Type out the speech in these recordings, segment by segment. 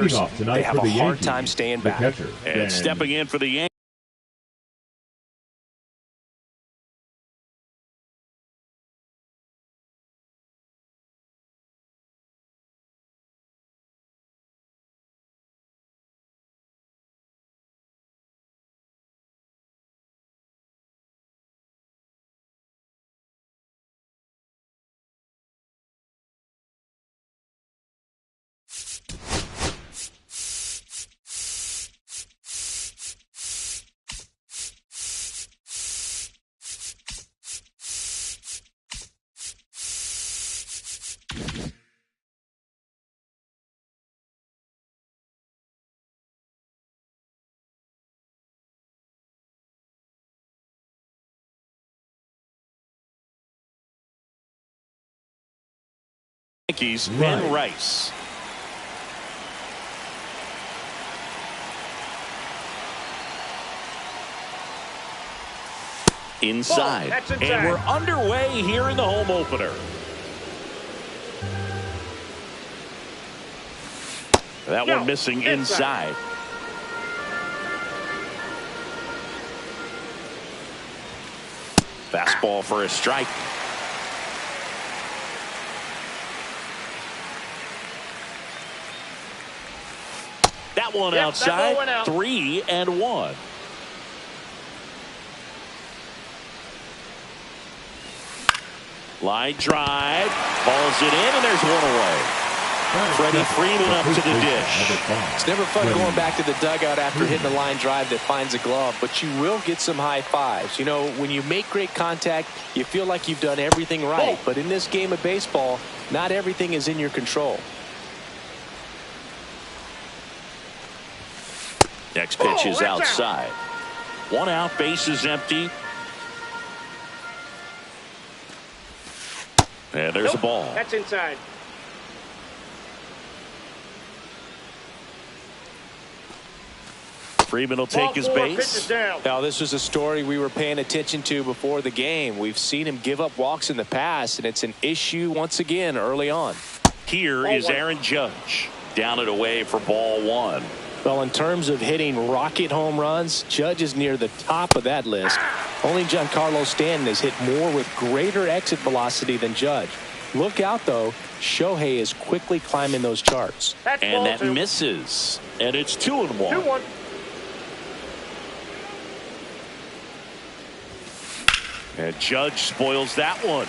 Off tonight they have for a the hard Yankees, time staying the back. catcher, And stepping in for the Yankees. Ben Rice. Inside. And we're underway here in the home opener. That one missing inside. Fastball for a strike. That one outside. 3-1. Line drive. Balls it in, and there's one away. Freddie Freeman up to the dish. It's never fun going back to the dugout after hitting a line drive that finds a glove, but you will get some high fives. You know, when you make great contact, you feel like you've done everything right. But in this game of baseball, not everything is in your control. Next pitch is outside. 1 out, base is empty. And there's a ball. That's inside. Freeman will take his base. Now, this was a story we were paying attention to before the game. We've seen him give up walks in the past, and it's an issue once again early on. Here is Aaron Judge. Down and away for ball 1. Well, in terms of hitting rocket home runs, Judge is near the top of that list. Only Giancarlo Stanton has hit more with greater exit velocity than Judge. Look out, though. Shohei is quickly climbing those charts. And that misses. And it's 2-1. 2-1. And Judge spoils that one.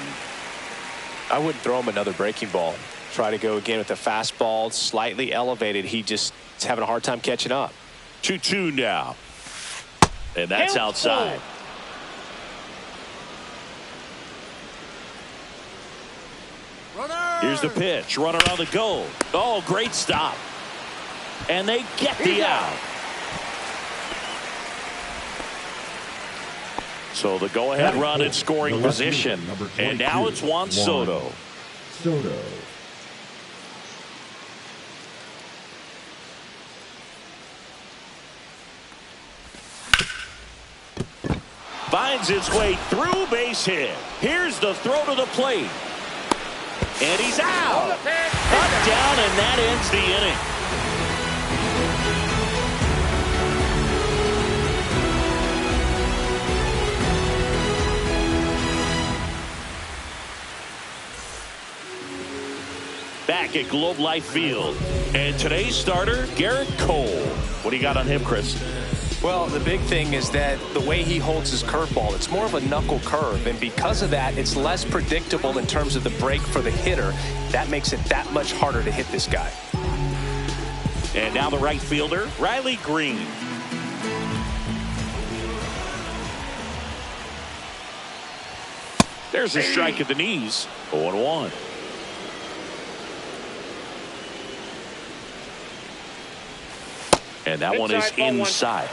I wouldn't throw him another breaking ball. Try to go again with the fastball, slightly elevated. He just is having a hard time catching up. 2-2 now. And that's outside. Here's the pitch. Runner on the go. Oh, great stop. And they get the out. So the go-ahead run in scoring position. And now it's Juan Soto. Finds his way through, base hit. Here's the throw to the plate. And he's out. Cut down, and that ends the inning. Back at Globe Life Field. And today's starter, Garrett Cole. What do you got on him, Chris? Well, the big thing is that the way he holds his curveball, it's more of a knuckle curve, and because of that, it's less predictable in terms of the break for the hitter. That makes it that much harder to hit this guy. And now the right fielder, Riley Green. There's a strike at the knees. 0-1. And that one is inside.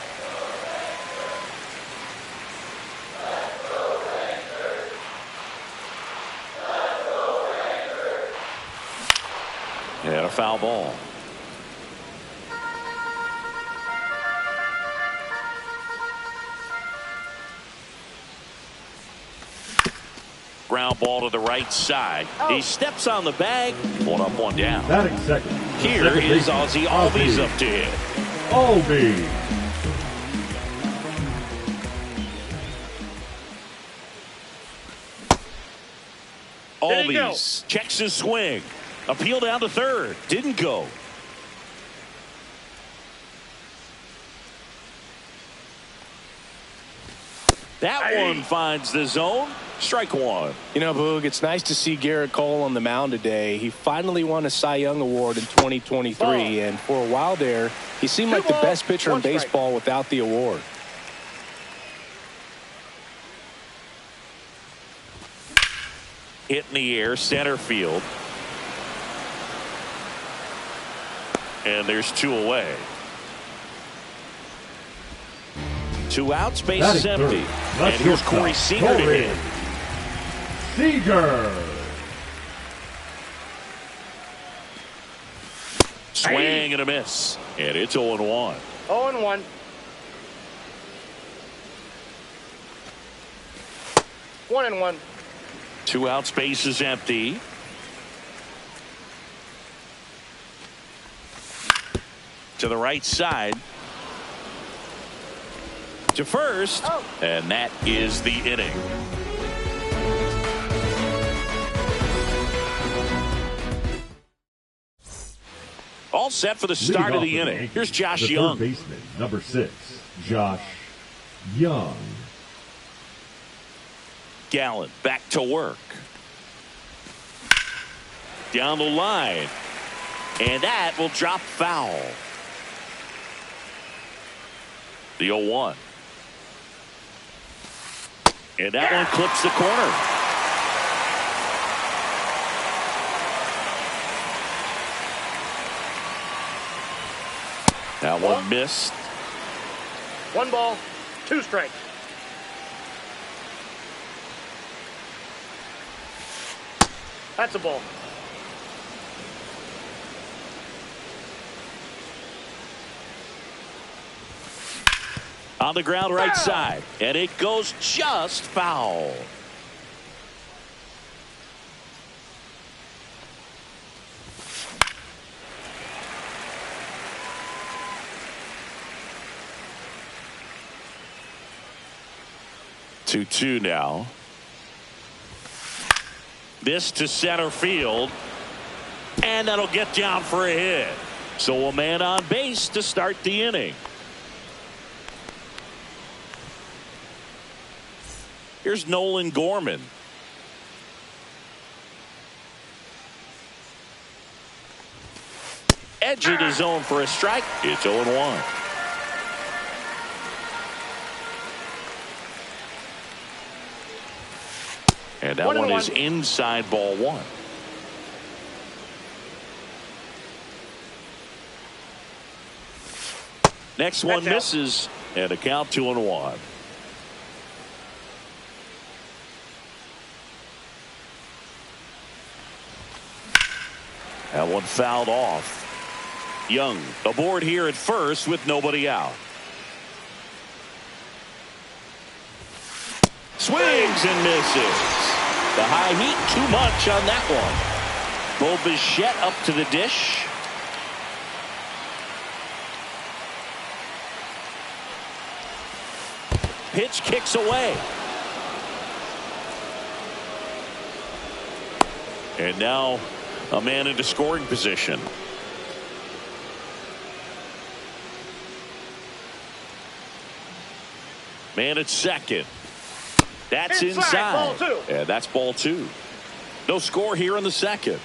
And a foul ball. Ground ball to the right side. He steps on the bag. One up, one down. Batting second, Here is Ozzie Albies up to hit. Albies. Albies checks his swing. Appeal down to third. Didn't go. That one finds the zone. Strike one. You know, Boog, it's nice to see Garrett Cole on the mound today. He finally won a Cy Young Award in 2023, and for a while there, he seemed like the best pitcher in baseball without the award. Hit in the air, center field. And there's two away. Two outs, base is empty. And here's Corey Seager to hit. Seager. Swing and a miss. And it's 0-1. 0-1. One and one. Two outs, base is empty. To the right side. To first. And that is the inning. All set for the start of the inning. Here's Josh Young. Third baseman, number 6, Josh Young. Gallen back to work. Down the line. And that will drop foul. The 0-1. And that one clips the corner. That one missed. 1 ball, 2 strikes. That's a ball. On the ground right side. And it goes just foul. Two now. This to center field. And that'll get down for a hit. So a man on base to start the inning. Here's Nolan Gorman. Edge of the zone for a strike. It's 0-1. And that one is inside ball 1. Next one misses. And a count 2-1. That one fouled off. Young aboard here at first with nobody out. Swings and misses. The high heat too much on that one. Bo Bichette up to the dish. Pitch kicks away. And now a man into scoring position. Man at second. That's inside. Ball 2. Yeah, that's ball 2. No score here in the second.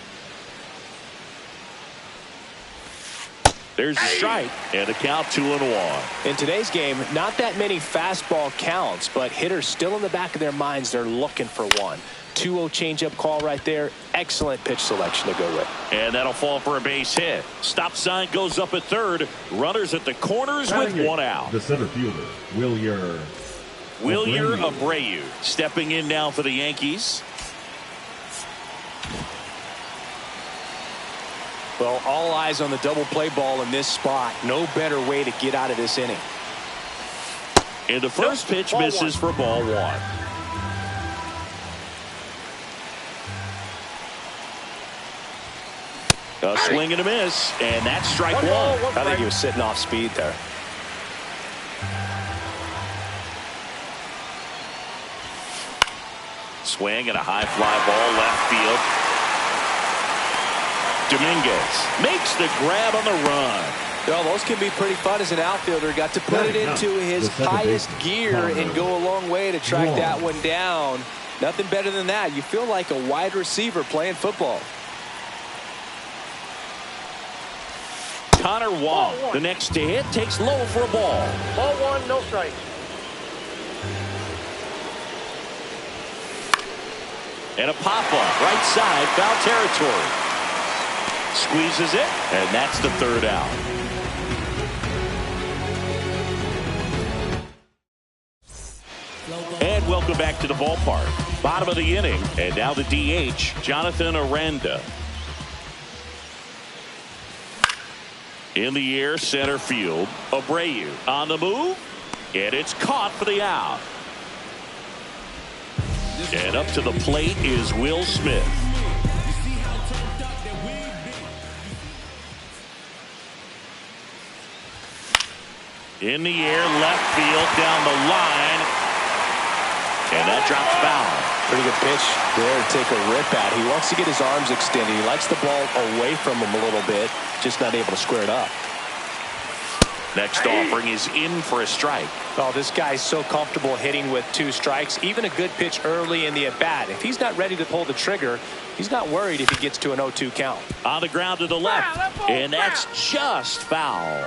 There's the strike and a count 2-1. In today's game, not that many fastball counts, but hitters still in the back of their minds, they're looking for one. 2-0 changeup call right there. Excellent pitch selection to go with. And that'll fall for a base hit. Stop sign goes up at third. Runners at the corners with one out. The center fielder, Wilyer Abreu stepping in now for the Yankees. Well, all eyes on the double play ball in this spot. No better way to get out of this inning. And the first pitch misses for ball 1. A swing and a miss, and that's strike one. I think he was sitting off speed there. Swing and a high fly ball left field. Dominguez makes the grab on the run. Well, those can be pretty fun as an outfielder. Got to put it into his highest gear and go a long way to track that one down. Nothing better than that. You feel like a wide receiver playing football. Connor Wong, the next to hit, takes low for a ball. Ball one, no strike. And a pop-up, right side, foul territory. Squeezes it, and that's the third out. And welcome back to the ballpark. Bottom of the inning, and now the DH, Jonathan Aranda. In the air, center field. Abreu on the move, and it's caught for the out. And up to the plate is Will Smith. In the air, left field, down the line. And that drops foul. Pretty good pitch there to take a rip at. He wants to get his arms extended. He likes the ball away from him a little bit, just not able to square it up. Next offering is in for a strike. Oh, this guy's so comfortable hitting with 2 strikes. Even a good pitch early in the at-bat. If he's not ready to pull the trigger, he's not worried if he gets to an 0-2 count. On the ground to the left, and that's just foul.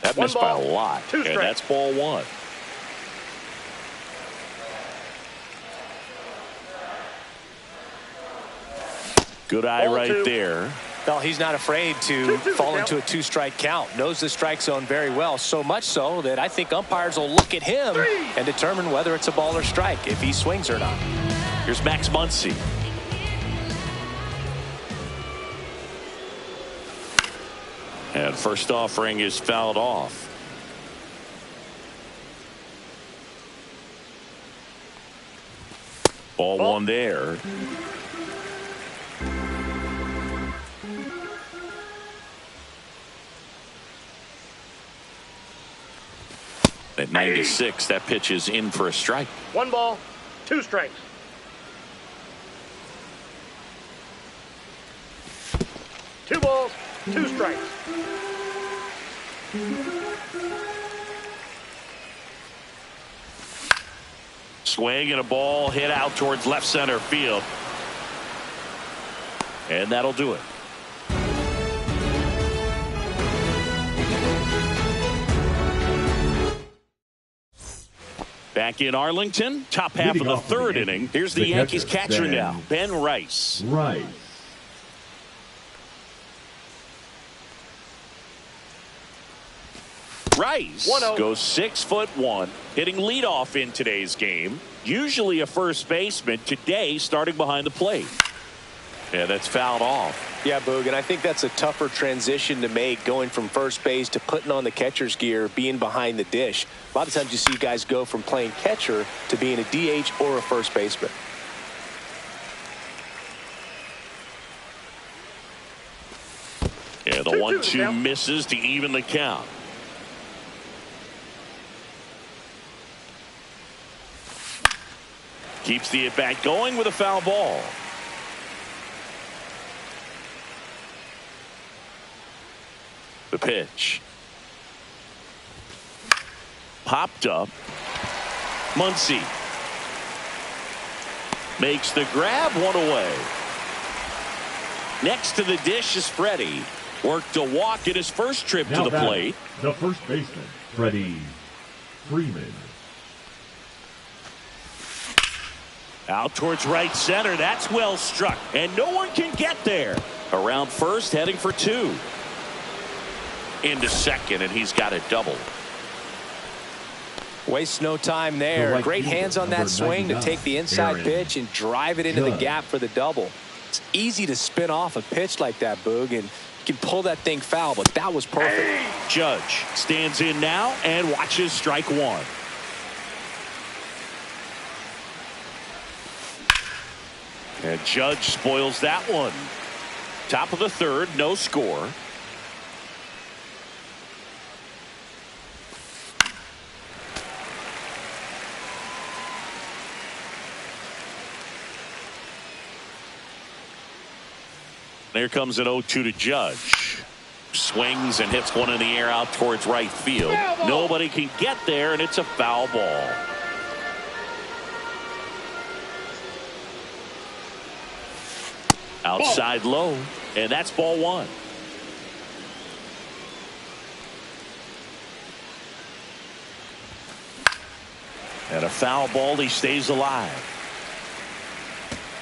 That missed by a lot, and that's ball one. Good eye ball right two. there. Well, he's not afraid to fall into a 2-strike count. Knows the strike zone very well, so much so that I think umpires will look at him and determine whether it's a ball or strike, if he swings or not. Here's Max Muncy. And first offering is fouled off. Ball one there. At 96, that pitch is in for a strike. 1 ball, 2 strikes. Two balls, 2 strikes. Swing and a ball hit out towards left center field. And that'll do it. Back in Arlington, top half of the third inning. Here's the Yankees catcher now, Ben Rice. Rice goes 6'1", hitting leadoff in today's game. Usually a first baseman, today starting behind the plate. Yeah, that's fouled off. Yeah, Boog, and I think that's a tougher transition to make, going from first base to putting on the catcher's gear, being behind the dish. A lot of times you see guys go from playing catcher to being a DH or a first baseman. Yeah, the 1-2 misses to even the count. Keeps the at-bat going with a foul ball. The pitch. Popped up. Muncy makes the grab, one away. Next to the dish is Freddie. Worked a walk in his first trip to the plate. The first baseman, Freddie Freeman. Out towards right center. That's well struck. And no one can get there. Around first, heading for 2. Into second, and he's got it double. Wastes no time there. Great hands on that swing to take the inside pitch and drive it into the gap for the double. It's easy to spin off a pitch like that, Boog, and you can pull that thing foul, but that was perfect. Judge stands in now and watches strike 1. And Judge spoils that one. Top of the third, no score. There comes an 0-2 to Judge. Swings and hits one in the air out towards right field. Nobody can get there, and it's a foul ball. Outside low, and that's ball one. And a foul ball, he stays alive.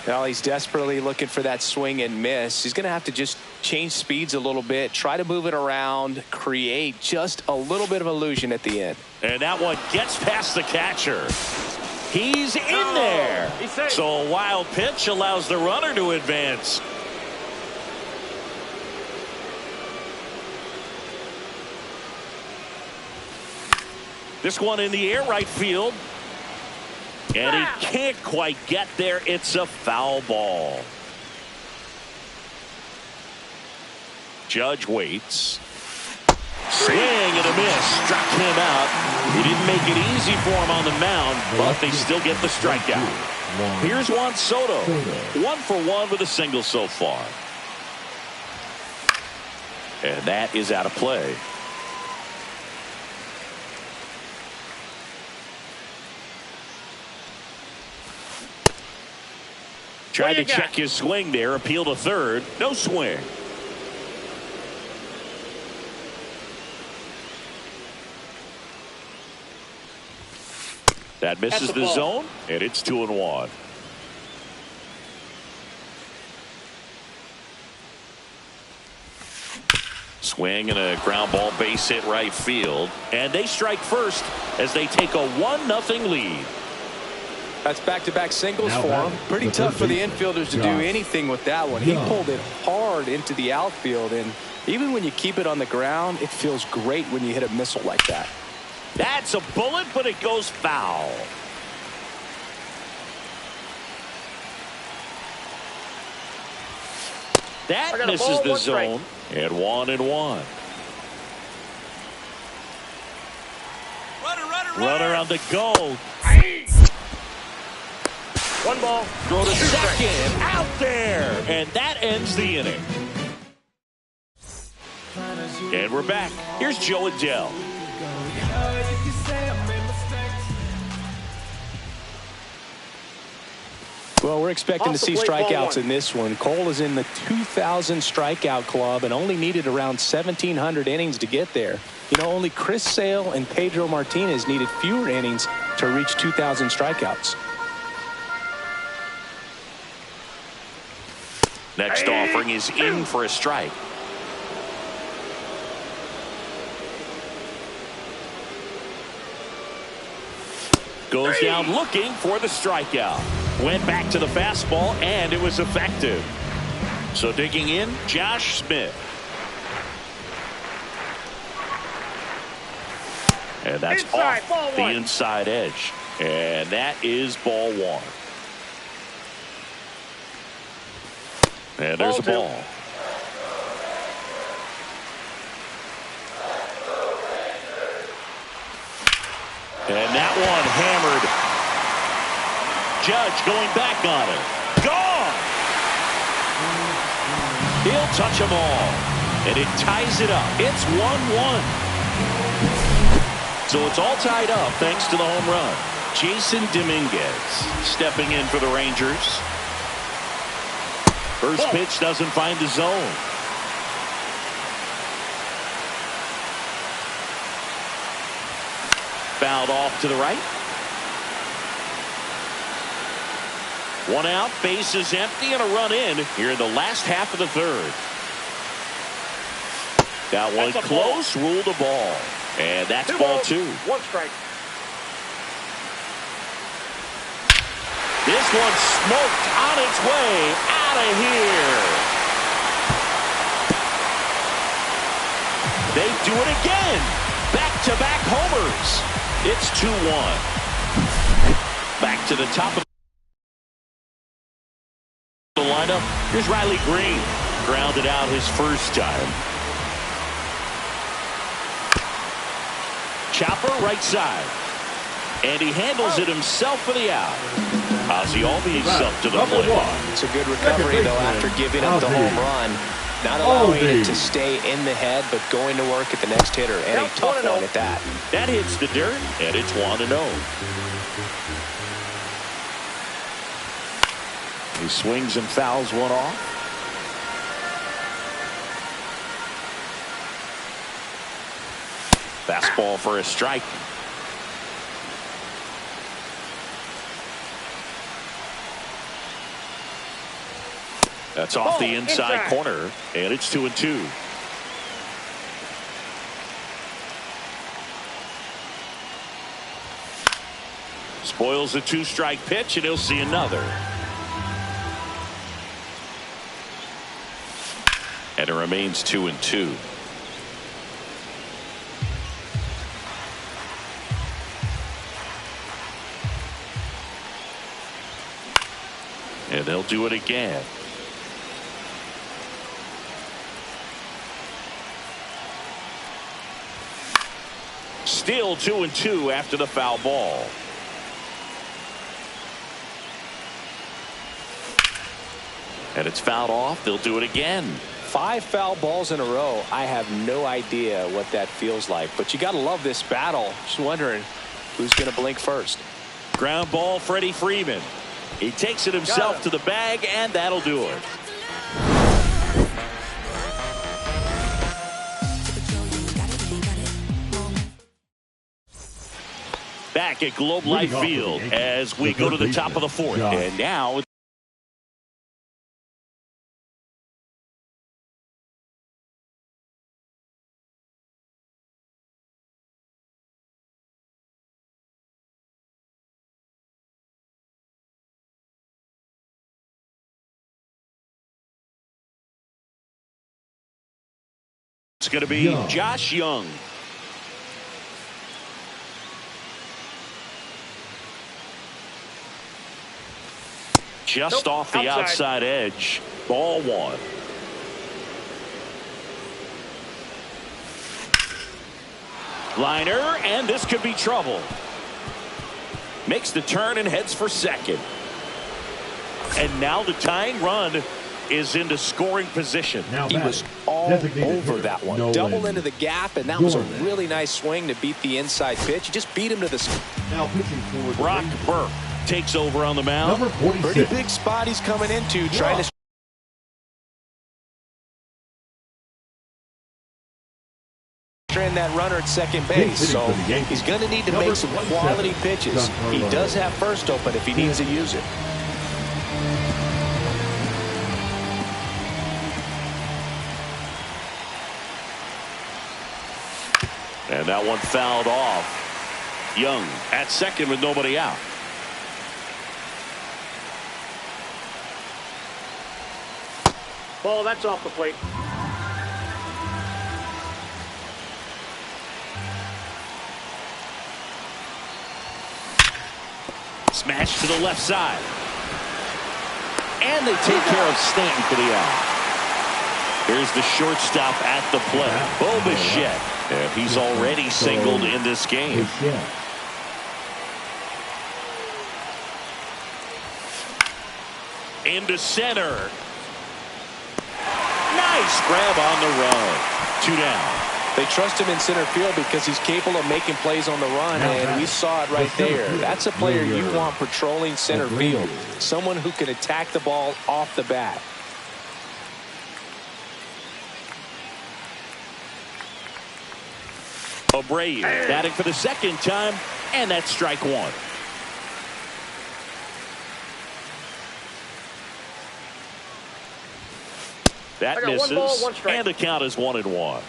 Well, he's desperately looking for that swing and miss. He's going to have to just change speeds a little bit, try to move it around, create just a little bit of illusion at the end. And that one gets past the catcher. He's in there. So a wild pitch allows the runner to advance. This one in the air right field. And he can't quite get there. It's a foul ball. Judge waits. Swing and a miss. Struck him out. He didn't make it easy for him on the mound, but they still get the strikeout. Here's Juan Soto. 1 for 1 with a single so far. And that is out of play. Tried to check his swing there. Appeal to third. No swing. That misses the zone, and it's 2-1. Swing and a ground ball base hit right field. And they strike first as they take a 1-0 lead. That's back-to-back singles for him. Pretty tough for the infielders to do anything with that one. He pulled it hard into the outfield, and even when you keep it on the ground, it feels great when you hit a missile like that. That's a bullet, but it goes foul. That misses the zone, and 1-1. Runner on the go. One ball. Throw to second. Out there. And that ends the inning. And we're back. Here's Joe Adell. Well, we're expecting to see strikeouts in this one. Cole is in the 2,000 strikeout club and only needed around 1,700 innings to get there. You know, only Chris Sale and Pedro Martinez needed fewer innings to reach 2,000 strikeouts. Next offering is in for a strike. Goes down looking for the strikeout. Went back to the fastball, and it was effective. So digging in, Josh Smith. And that's off the inside edge. And that is ball one. And there's a ball. And that one hammered. Judge going back on it. Gone! He'll touch them all. And it ties it up. It's 1-1. So it's all tied up thanks to the home run. Jason Dominguez stepping in for the Rangers. First pitch doesn't find the zone. Fouled off to the right. One out, base is empty, and a run in here in the last half of the third. That one close, ruled a ball. And that's ball two. One strike. This one smoked on its way out of here. They do it again. Back-to-back homers. It's 2-1. Back to the top of windup. Here's Riley Green. Grounded out his first time. Chopper right side. And he handles it himself for the out. Ozzie Albies up to the plate. It's a good recovery, though, after giving up the home run. Not allowing it to stay in the head, but going to work at the next hitter. And a tough one at that. That hits the dirt, and it's 1-0. He swings and fouls one off. Fastball for a strike. That's off the inside corner, and it's 2-2. Spoils a 2-strike pitch, and he'll see another. And it remains 2-2. And they'll do it again. Still 2-2 after the foul ball. And it's fouled off. They'll do it again. 5 foul balls in a row. I have no idea what that feels like, but you got to love this battle. Just wondering who's going to blink first. Ground ball, Freddie Freeman. He takes it himself to the bag, and that'll do it. Back at Globe Life Field as we go to the top of the fourth. And now it's going to be Josh Young. Just off the outside edge. Ball 1. Liner, and this could be trouble. Makes the turn and heads for second. And now the tying run is into scoring position. He was all over that one. Double into the gap, and that was a really nice swing to beat the inside pitch. He just beat him to the... Now pitching for Brock Burke takes over on the mound. Number 46. Pretty big spot he's coming into, trying to... in that runner at second base, so he's going to need to make some quality pitches. He does have first open if he needs to use it. And that one fouled off. Young at second with nobody out. Ball, that's off the plate. Smash to the left side. And they take care of Stanton for the out. Here's the shortstop at the plate, Bo Bichette. And he's already singled in this game. Into center. Nice grab on the run. 2 down. They trust him in center field because he's capable of making plays on the run, and we saw it right there. That's a player you want patrolling center field. Someone who can attack the ball off the bat. Abreu batting for the second time, and that's strike 1. That misses, 1 ball, 1 strike. and the count is 1-1.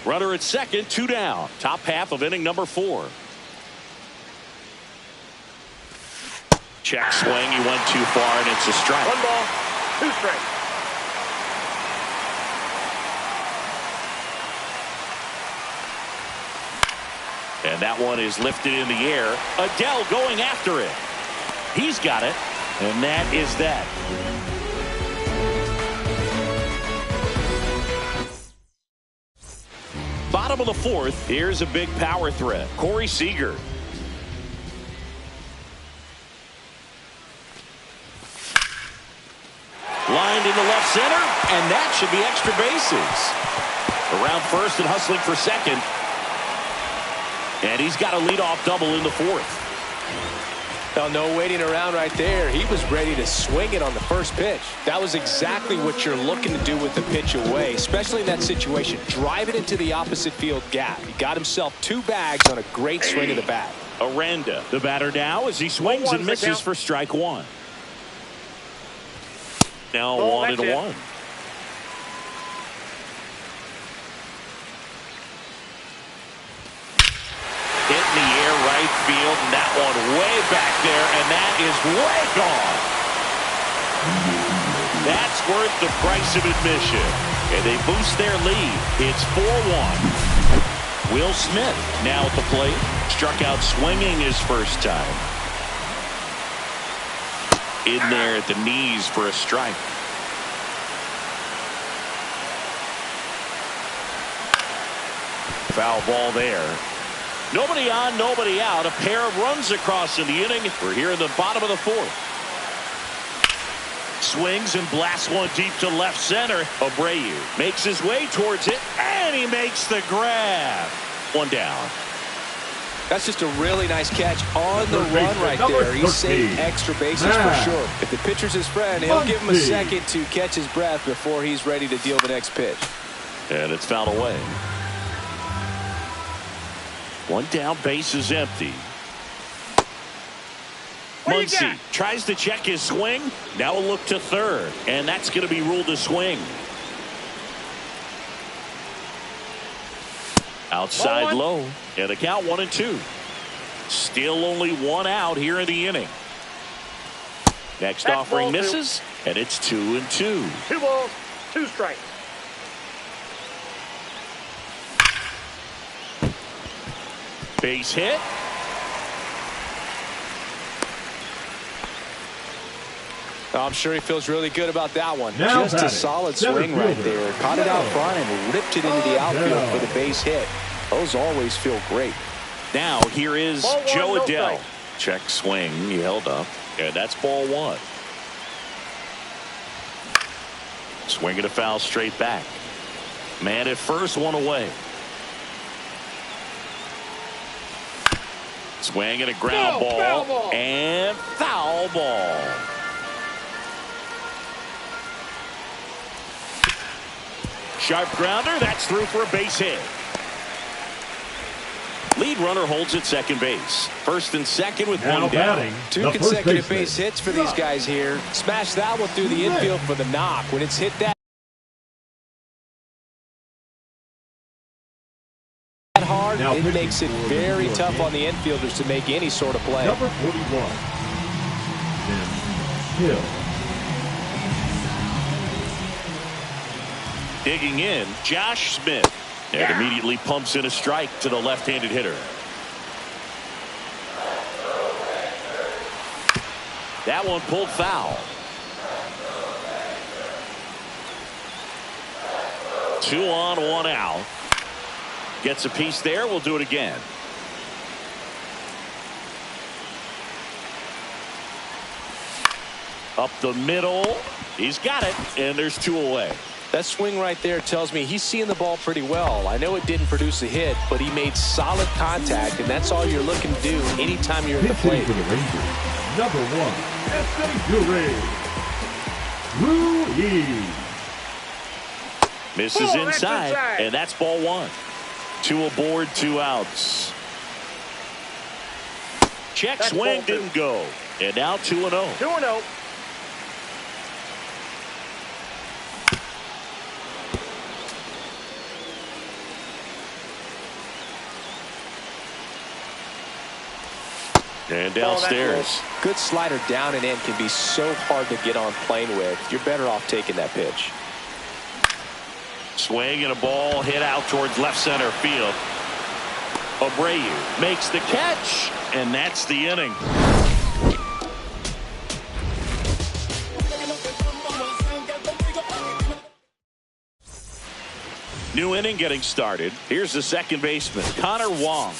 Runner at second, 2 down. Top half of inning number 4. Check swing, he went too far, and it's a strike. 1 ball, 2 strikes. And that one is lifted in the air. Adele going after it. He's got it, and that is that. bottom of the fourth, here's a big power threat. Corey Seager. Lined into left center, and that should be extra bases. Around first and hustling for second. And he's got a leadoff double in the fourth. Well, no waiting around right there. He was ready to swing it on the first pitch. That was exactly what you're looking to do with the pitch away, especially in that situation. Drive it into the opposite field gap. He got himself 2 bags on a great swing of the bat. Aranda, the batter now, as he swings and misses for strike 1. Now 1-1. Hit in the air right field, and that one way back there, and that is way gone. That's worth the price of admission. And they boost their lead. It's 4-1. Will Smith now at the plate. Struck out swinging his first time. In there at the knees for a strike. Foul ball there. Nobody on, nobody out. A pair of runs across in the inning. We're here in the bottom of the fourth. Swings and blasts one deep to left center. Abreu makes his way towards it, and he makes the grab. One down. That's just a really nice catch on the run right there. He saved extra bases for sure. If the pitcher's his friend, he'll give him a second to catch his breath before he's ready to deal the next pitch. And it's fouled away. One down, base is empty. Muncy tries to check his swing. Now a look to third, and that's going to be ruled a swing. Outside low, and the count 1-2. Still only 1 out here in the inning. Next offering misses, and it's 2-2. 2 balls, 2 strikes. Base hit. I'm sure he feels really good about that one. Now just a solid swing right there. Caught it out front and ripped it into the outfield for the base hit. Those always feel great. Now here is Joe Adell. Check swing. He held up. And that's ball 1. Swinging a foul straight back. Man at first, 1 away. Swing and a ground ball. And foul ball. Sharp grounder. That's through for a base hit. Lead runner holds at second base. First and second with now 1 down. 2 consecutive base hits for these guys here. Smash that one through the infield for the knock. When it's hit that hard, it makes it very tough on the infielders to make any sort of play. Number 41. Hill. Digging in, Josh Smith. And immediately pumps in a strike to the left-handed hitter. That one pulled foul. 2 on, 1 out. Gets a piece there. We'll do it again. Up the middle. He's got it. And there's 2 away. That swing right there tells me he's seeing the ball pretty well. I know it didn't produce a hit, but he made solid contact, and that's all you're looking to do anytime you're at the plate. For the Rangers, number 1, Ruiz. Misses inside, and that's ball 1. 2 aboard, 2 outs. Check swing didn't go, and now 2-0. 2-0. And downstairs. Good slider down and in can be so hard to get on plane with. You're better off taking that pitch. Swing and a ball hit out towards left center field. Abreu makes the catch, and that's the inning. New inning getting started. Here's the second baseman, Connor Wong.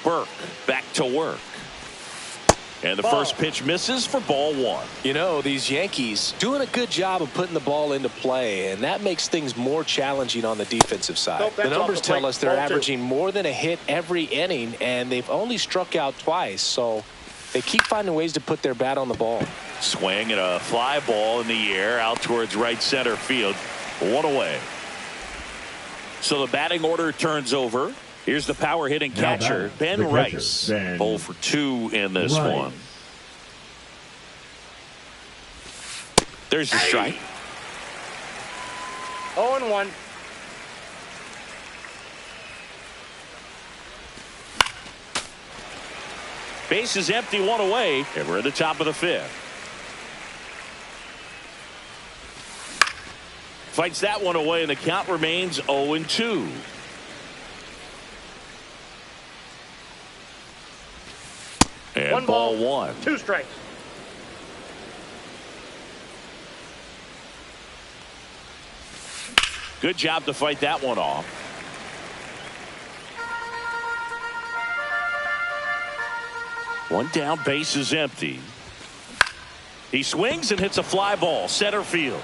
Burke back to work. And the first pitch misses for ball one. You know, these Yankees doing a good job of putting the ball into play, and that makes things more challenging on the defensive side. Nope, the numbers tell us they're ball averaging more than a hit every inning, and they've only struck out twice, so they keep finding ways to put their bat on the ball. Swing and a fly ball in the air out towards right center field. One away. So the batting order turns over. Here's the power hitting catcher, Ben Rice. 0 for 2 in this one. There's the strike. 0-1. Base is empty, one away, and we're at the top of the fifth. Fights that one away, and the count remains 0-2. And ball one. 2 strikes. Good job to fight that one off. One down, base is empty. He swings and hits a fly ball, center field.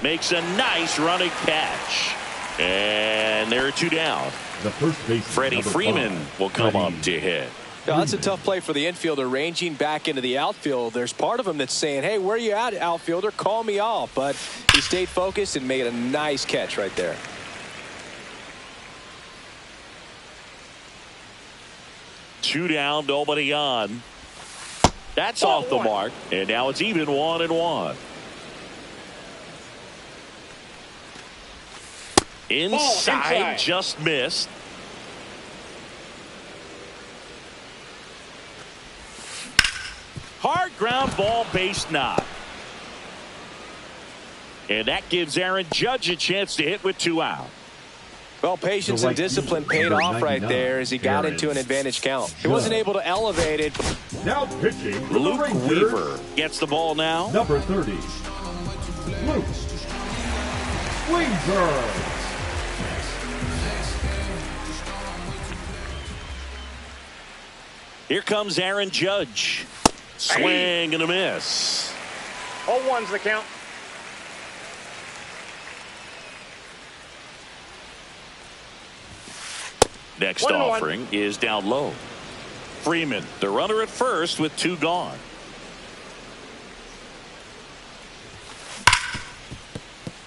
Makes a nice running catch. And there are 2 down. The first base, Freddie Freeman will come up to hit. Now, that's a tough play for the infielder, ranging back into the outfield. There's part of him that's saying, hey, where you at, outfielder? Call me off. But he stayed focused and made a nice catch right there. Two down, nobody on. That's off the mark. And now it's even 1-1. Inside, just missed. Hard ground ball, base knock. And that gives Aaron Judge a chance to hit with 2 out. Well, patience and discipline paid off right there as he got into an advantage count. He wasn't able to elevate it. Now pitching, Luke Weaver gets the ball now. Number 30, Luke Weaver. Here comes Aaron Judge. Swing and a miss. 0-1's the count. Next offering is down low. Freeman, the runner at first with 2 gone.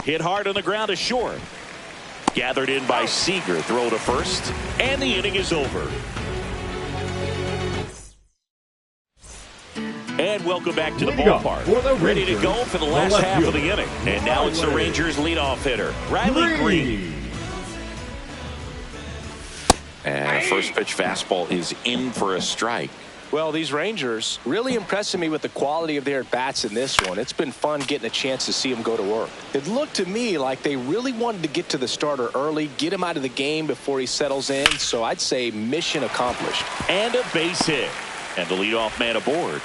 Hit hard on the ground is short. Gathered in by Seager. Throw to first. And the inning is over. And welcome back to the ballpark. Ready to go for the last half of the inning. And now it's the Rangers leadoff hitter, Riley Green. And first pitch fastball is in for a strike. Well, these Rangers really impressing me with the quality of their at-bats in this one. It's been fun getting a chance to see them go to work. It looked to me like they really wanted to get to the starter early, get him out of the game before he settles in. So I'd say mission accomplished. And a base hit. And the leadoff man aboard.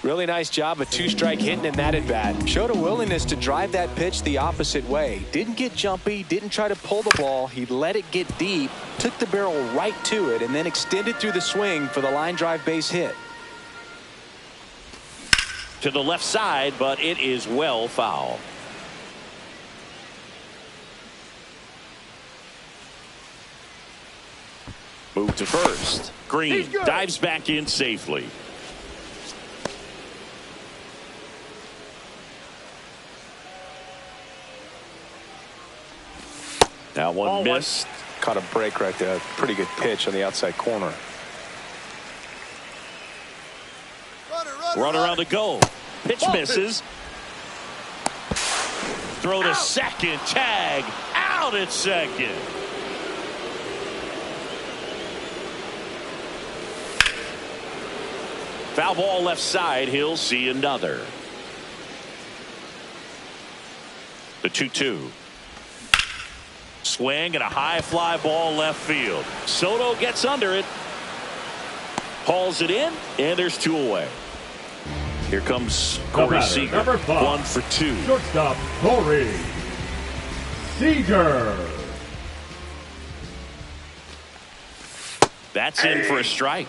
Really nice job of 2-strike hitting in that at-bat. Showed a willingness to drive that pitch the opposite way. Didn't get jumpy, didn't try to pull the ball. He let it get deep, took the barrel right to it, and then extended through the swing for the line drive base hit. To the left side, but it is well foul. Move to first. Green dives back in safely. Now one missed. Caught a break right there. Pretty good pitch on the outside corner. Runner on the go. Pitch misses. Throw to second. Tag. Out at second. Foul ball left side. He'll see another. The 2-2. swing and a high fly ball left field. Soto gets under it. Hauls it in, and there's 2 away. Here comes Corey Seager. Number 5. 1 for 2. Shortstop Corey Seager. That's in for a strike.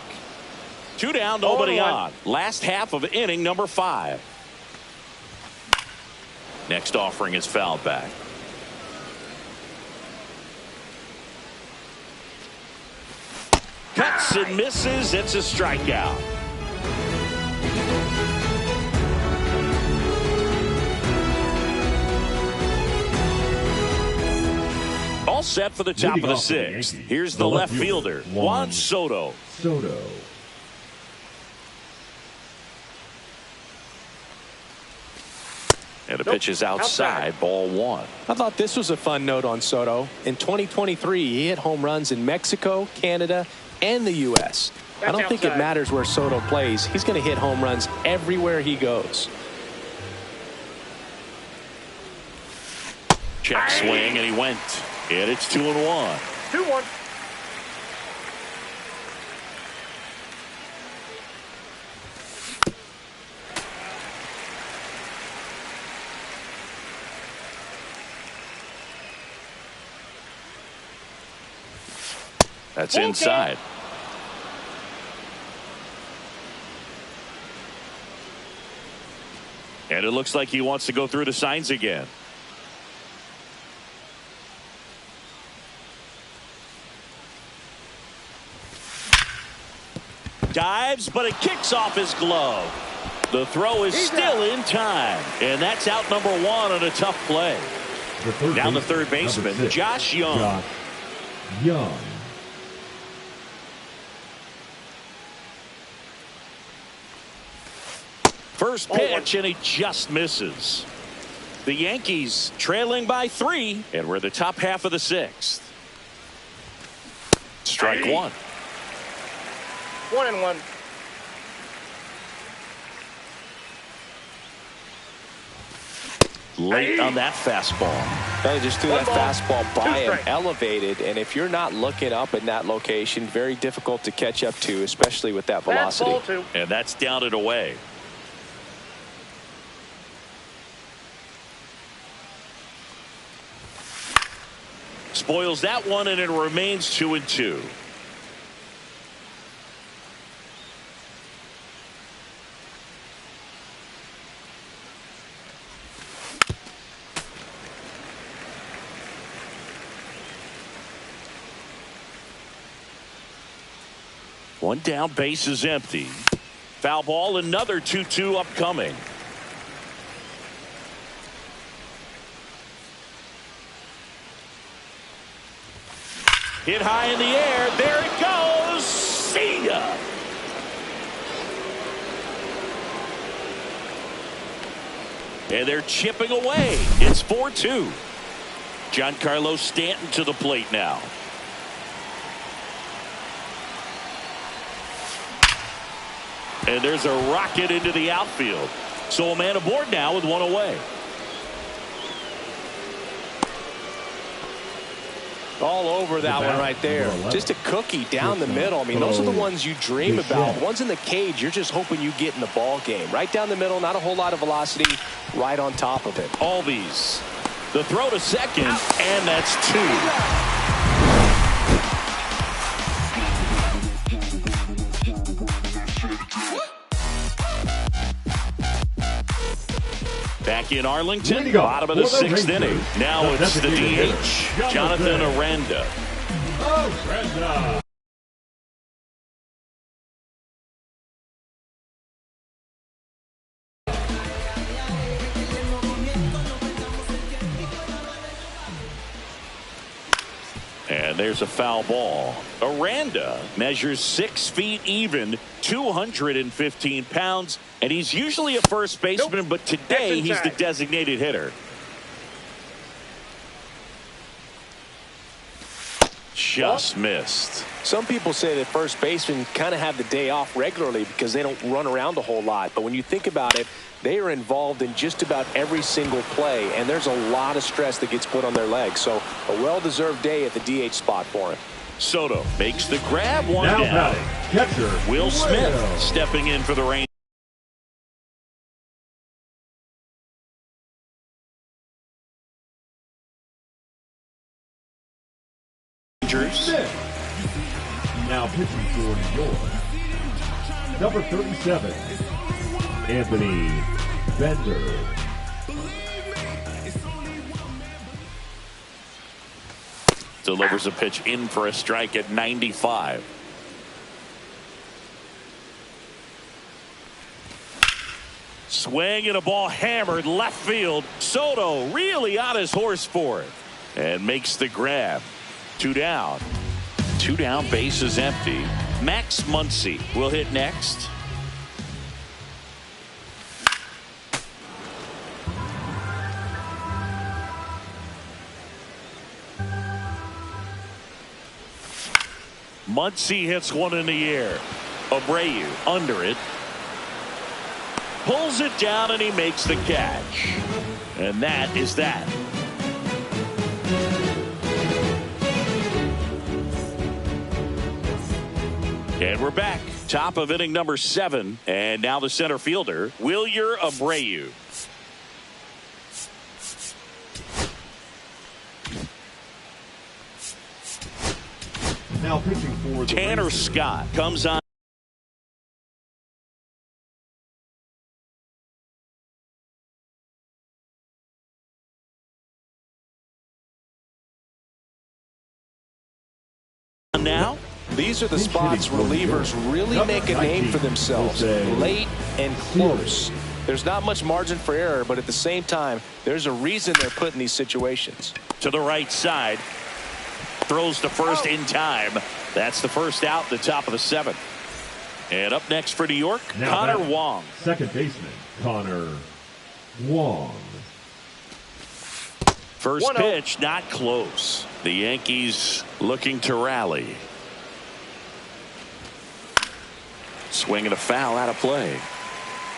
2 down, nobody on. Last half of inning number 5. Next offering is fouled back. Cuts and misses. It's a strikeout. All set for the top of the 6th. Here's the left fielder, Juan Soto. And the pitch is outside, ball 1. I thought this was a fun note on Soto. In 2023, he hit home runs in Mexico, Canada, and the U.S. I don't think it matters where Soto plays. He's going to hit home runs everywhere he goes. Check swing, and he went. And it's 2-1. 2-1. That's inside. And it looks like he wants to go through the signs again. Dives, but it kicks off his glove. The throw is still in time. And that's out number 1 on a tough play. Now the third baseman, Josh Young. First pitch, and he just misses. The Yankees trailing by 3, and we're the top half of the 6th. Strike 1. 1-1. Late on that fastball. They just threw that fastball by him, elevated, and if you're not looking up in that location, very difficult to catch up to, especially with that velocity. And that's down and away. Spoils that one, and it remains 2-2. One down, base is empty. Foul ball, another 2-2 upcoming. Hit high in the air. There it goes. See ya. And they're chipping away. It's 4-2. Giancarlo Stanton to the plate now. And there's a rocket into the outfield. So a man aboard now with 1 away. All over that one right there. Just a cookie down the middle. I mean, those are the ones you dream about. The ones in the cage, you're just hoping you get in the ball game. Right down the middle, not a whole lot of velocity, right on top of it. Albies. The throw to second, and that's 2. Back in Arlington, bottom of the 6th inning. Now it's the DH, Jonathan Aranda. And there's a foul ball. Aranda measures 6 feet even, 215 pounds, and he's usually a first baseman, but today he's the designated hitter. Just missed. Some people say that first basemen kind of have the day off regularly because they don't run around a whole lot. But when you think about it, they are involved in just about every single play, and there's a lot of stress that gets put on their legs. So a well-deserved day at the DH spot for him. Soto makes the grab, one Now down. batting, catcher Will Smith Will. stepping in for the Rangers. Smith. Now pitching for New York, number 37, Anthony Bender. Delivers a pitch in for a strike at 95. Swing and a ball hammered left field. Soto really on his horse for it and makes the grab. 2 down. 2 down, base is empty. Max Muncy will hit next. Muncy hits one in the air. Abreu under it. Pulls it down and he makes the catch. And that is that. And we're back. Top of inning number 7. And now the center fielder, Wilyer Abreu. Now pitching for the Tanner Rangers. Scott comes on. Now, These are the spots relievers really make a name for themselves. Late and close. There's not much margin for error, but at the same time, there's a reason they're put in these situations. to the right side. Throws to first in time. That's the first out, the top of the 7th. And up next for New York, Now Connor batting, Wong. second baseman, Connor Wong. First 1-0. pitch, not close. The Yankees looking to rally. Swing and a foul out of play.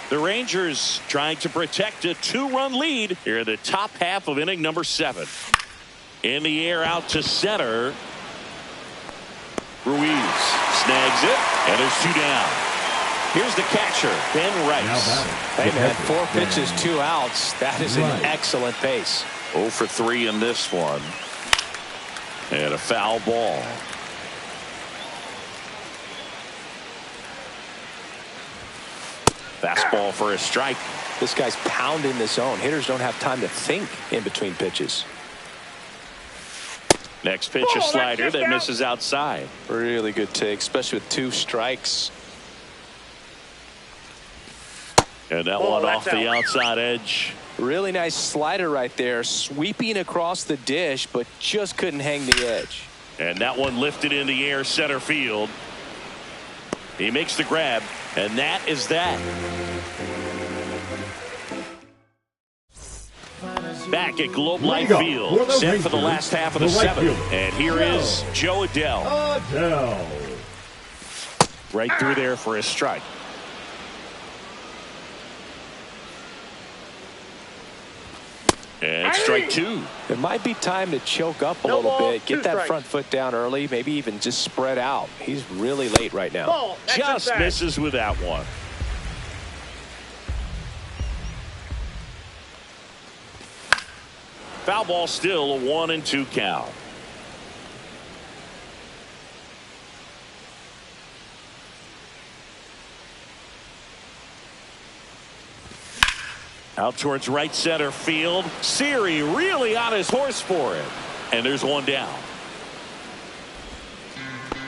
The Rangers trying to protect a 2-run lead here in the top half of inning number 7. In the air out to center. Ruiz snags it, and there's 2 down. Here's the catcher, Ben Now Rice. batting, Hey, man, 4 Ben pitches, 2 outs. That is an Rice. excellent pace. 0 for 3 in this one. And a foul ball. Fastball for a strike. This guy's pounding the zone. Hitters don't have time to think in between pitches. Next pitch, a Ball, slider that's that just out. misses outside. Really good take, especially with 2 strikes. And that Ball, one off that's the out. outside edge. Really nice slider right there, sweeping across the dish, but just couldn't hang the edge. And that one lifted in the air center field. He makes the grab, and that is that. Back at Globe Life League up Field, for the set for the Rangers, last half of the the right 7th. fielder, And here is Joe Adele. Adele. Right through there for a strike. And strike 2. It might be time to choke up a No little ball, bit, get 2 that strikes. front foot down early, maybe even just spread out. He's really late right now. Ball. That's Just inside. misses with that one. Foul ball, still a 1-2 count. Out towards right center field. Siri really on his horse for it. And there's 1 down.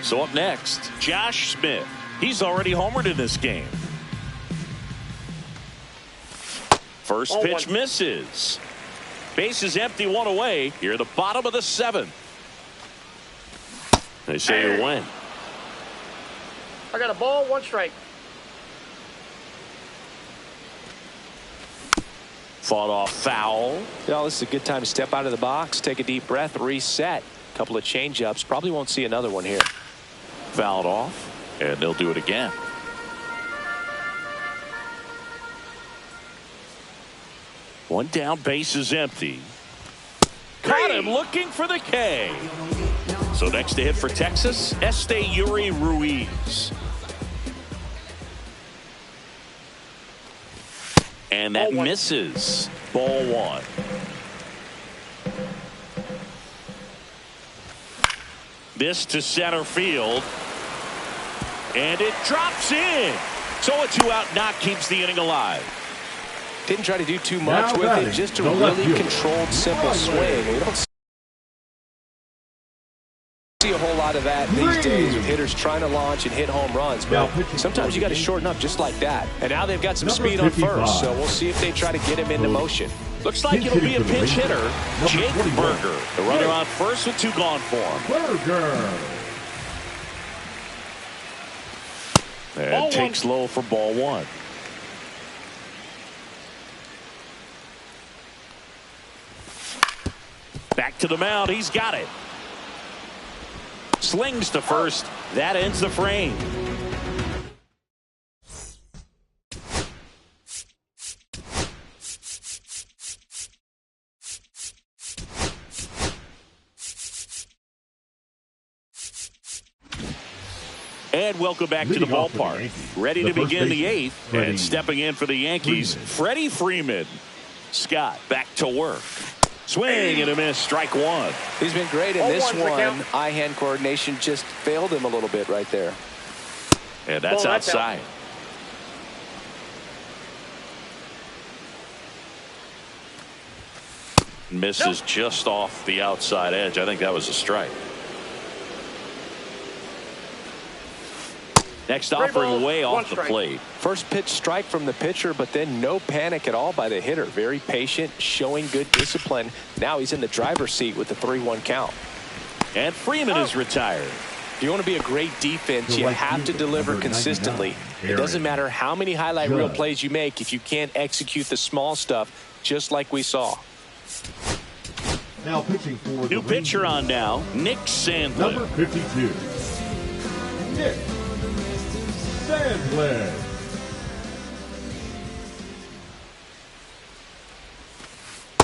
So up next, Josh Smith. He's already homered in this game. First 0-1. pitch misses. Base is empty, 1 away. Here at the bottom of the 7th. They say you win. I got a ball, 1 strike. Fought off foul. Well, this is a good time to step out of the box, take a deep breath, reset. A couple of change-ups. Probably won't see another one here. Fouled off. And they'll do it again. One down, base is empty. Caught him looking for the K. So next to hit for Texas, Yuri Ruiz. And that misses. Ball one. This to center field. And it drops in. So a 2-out knock keeps the inning alive. Didn't try to do too much with it. Just a really controlled, simple swing. We don't see a whole lot of that these days with hitters trying to launch and hit home runs, but sometimes you got to shorten up just like that. And now they've got some speed on first, so we'll see if they try to get him into motion. Looks like it'll be a pinch hitter, Jake Berger. The runner on first with 2 gone for him. And takes low for ball one. Back to the mound. He's got it. Slings to first. That ends the frame. And welcome back to the ballpark. Ready to begin the 8th. And stepping in for the Yankees, Freddie Freeman. Scott back to work. Swing and a miss, strike one. He's been great in this one. Eye-hand coordination just failed him a little bit right there. And that's outside. Misses just off the outside edge. I think that was a strike. Next offering way off the plate. First pitch strike from the pitcher, but then no panic at all by the hitter. Very patient, showing good discipline. Now he's in the driver's seat with the 3-1 count. And Freeman is retired. If you want to be a great defense, you have to deliver consistently. It doesn't matter how many highlight reel plays you make if you can't execute the small stuff, just like we saw. Now pitching for new pitcher on now, Nick Sandlin. Number 52, Nick Sandlin.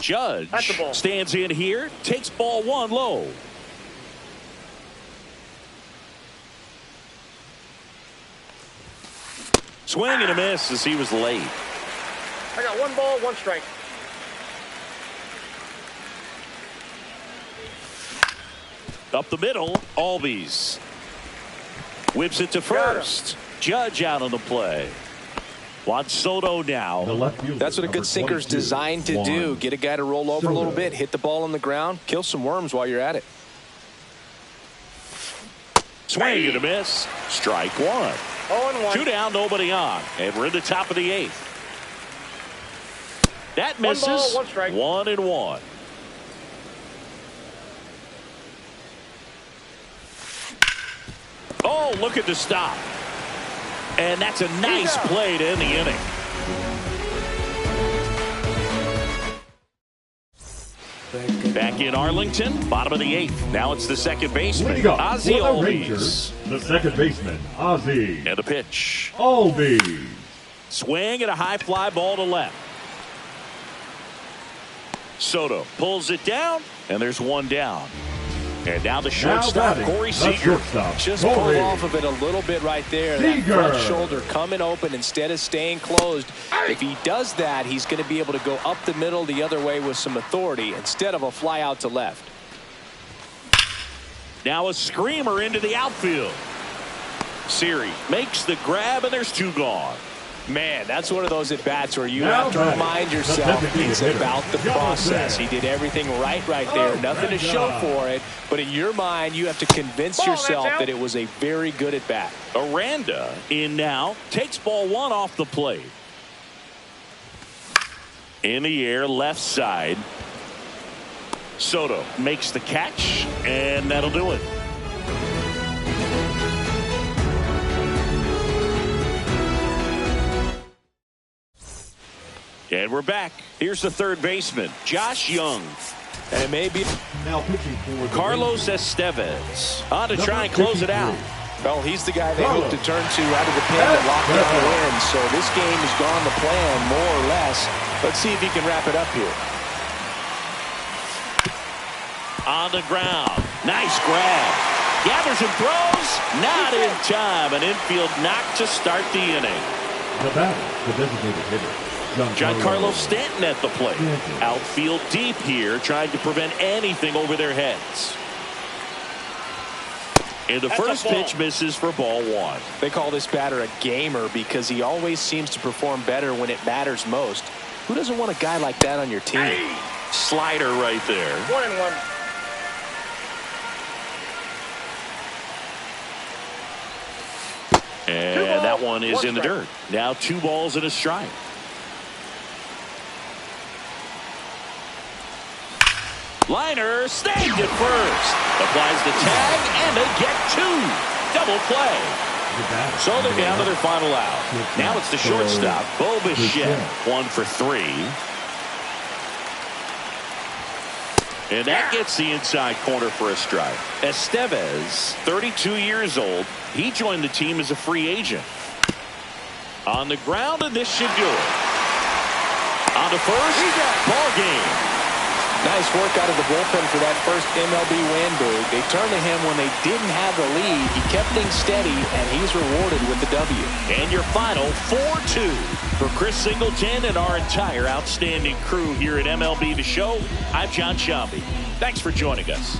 Judge stands in here, takes ball one low. Swing and a miss as he was late. I got 1 ball, 1 strike. Up the middle, Albies. Whips it to first. Judge out on the play. Juan Soto now. That's what a good sinker's designed to do. Get a guy to roll over a little bit, hit the ball on the ground, kill some worms while you're at it. Swing and a miss. Strike one. 0-1. 2 down, nobody on. And we're in the top of the 8th. That misses. 1 ball, 1 strike. 1-1. Oh, look at the stop. And that's a nice play to end the inning. Back in Arlington, bottom of the 8th. Now it's the second baseman, Ozzie Albies. The second baseman, Ozzie. And a pitch. Albies. Swing and a high fly ball to left. Soto pulls it down, and there's 1 down. And now the shortstop, Corey Seager. Just pulled off of it a little bit right there. That front shoulder coming open instead of staying closed. If he does that, he's going to be able to go up the middle the other way with some authority instead of a fly out to left. Now a screamer into the outfield. Siri makes the grab, and there's 2 gone. Man, that's one of those at-bats where you have to remind yourself it's about the process. He did everything right there. Nothing to show for it. But in your mind, you have to convince yourself that it was a very good at-bat. Aranda in now. Takes ball 1 off the plate. In the air, left side. Soto makes the catch, and that'll do it. And we're back. Here's the third baseman, Josh Young. And it may be now pitching for Carlos Estevez on to try and close it out. Well, he's the guy they hope to turn to out of the pen to lock down the win. So this game has gone to plan, more or less. Let's see if he can wrap it up here. On the ground. Nice grab. Gathers and throws. Not in time. An infield knock to start the inning. The batter, the designated hitter, Giancarlo Stanton at the plate. Outfield deep here, trying to prevent anything over their heads. And the first pitch misses for ball one. They call this batter a gamer because he always seems to perform better when it matters most. Who doesn't want a guy like that on your team? Hey. Slider right there. 1-1. And that one is in the dirt. Now 2 balls and a strike. Liner snagged it first. Applies the tag, and they get 2. Double play. So they're down to their final out. Now it's the shortstop, Bo Bichette. 1 for 3. And that gets the inside corner for a strike. Estevez, 32 years old. He joined the team as a free agent. On the ground, and this should do it. On to first, ball game. Nice work out of the bullpen for that first MLB win, Boog. They turned to him when they didn't have the lead. He kept things steady, and he's rewarded with the W. And your final 4-2 for Chris Singleton and our entire outstanding crew here at MLB The Show. I'm John Shambi. Thanks for joining us.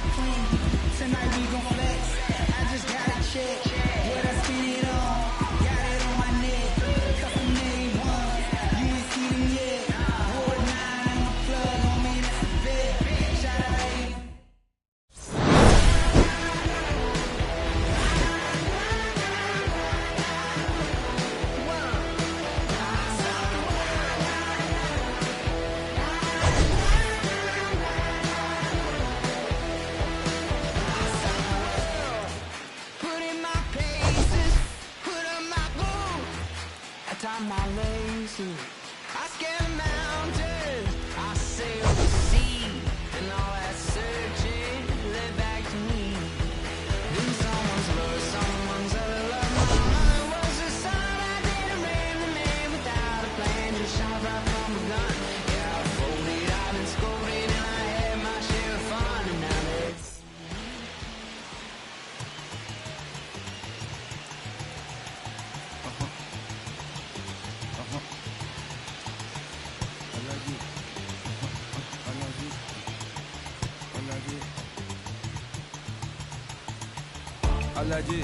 Alaji,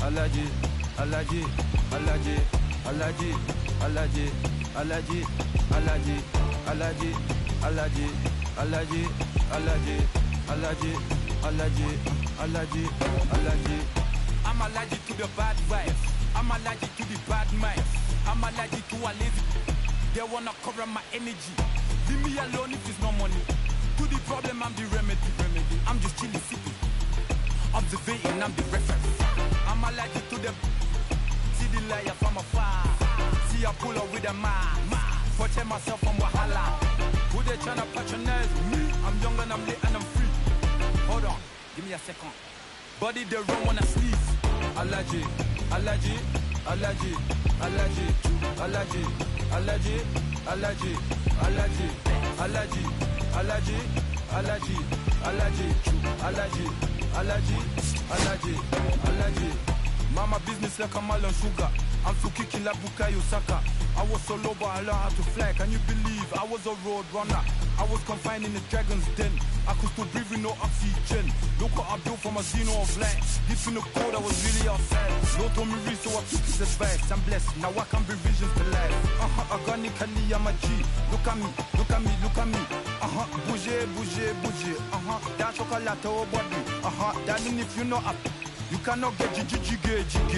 Alaji, Alaji, Alaji, Alaji, Alaji, Alaji, Alaji, Alaji, Alaji, Alaji, Alaji, Alaji, Alaji, Alaji, Alaji. I'm allergic to the bad vibes. I'm allergic to the bad minds. I'm allergic to a lazy. They wanna cover my energy. Leave me alone if it's no money. To the problem, I'm the remedy. I'm just chilling city. Observating, I'm the reference. I'm allergic to them. See the liar from afar. See I pull up with a mask. Protect myself from Wahala. Who they tryna patronize me? I'm young and I'm lit and I'm free. Hold on, give me a second. Body they run when I sneeze. Allergy, allergy, allergy, allergy, allergy, allergy, allergy, allergy, allergy, allergy, allergy, allergy, allergy. Allergy, allergy, allergy. Mama business like a melon sugar. I'm so kicking like Bukayo Saka. I was so low, but I learned how to fly. Can you believe I was a road runner? I was confined in the dragon's den. I could still breathe with no oxygen. Look what I built from a zeno of light. Deep in the cold, I was really outside. Lord told me read, so I took his advice. I'm blessed, now I can bring visions to life. Organically, I'm a G. Look at me, look at me, look at me. Bouger, bouger, bouger. That chocolate over body. Darling, if you know up, you cannot get jiggy.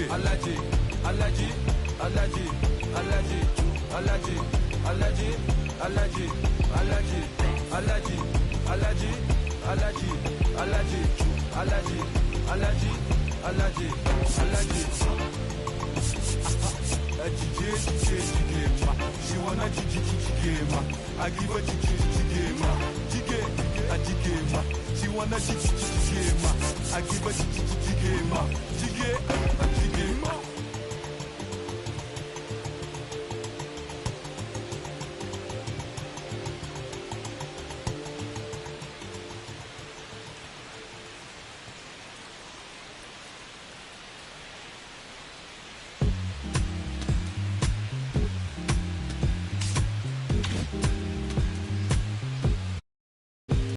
Allergy, allergy, allergy, allergy, allergy, allergy, allergy, allergy, allergy, allergy, allergy, allergy, allergy, allergy, allergy, allergy. She wanna jiggy. I give her jiggy. She wanna jiggy ma. I give a jiggy ma.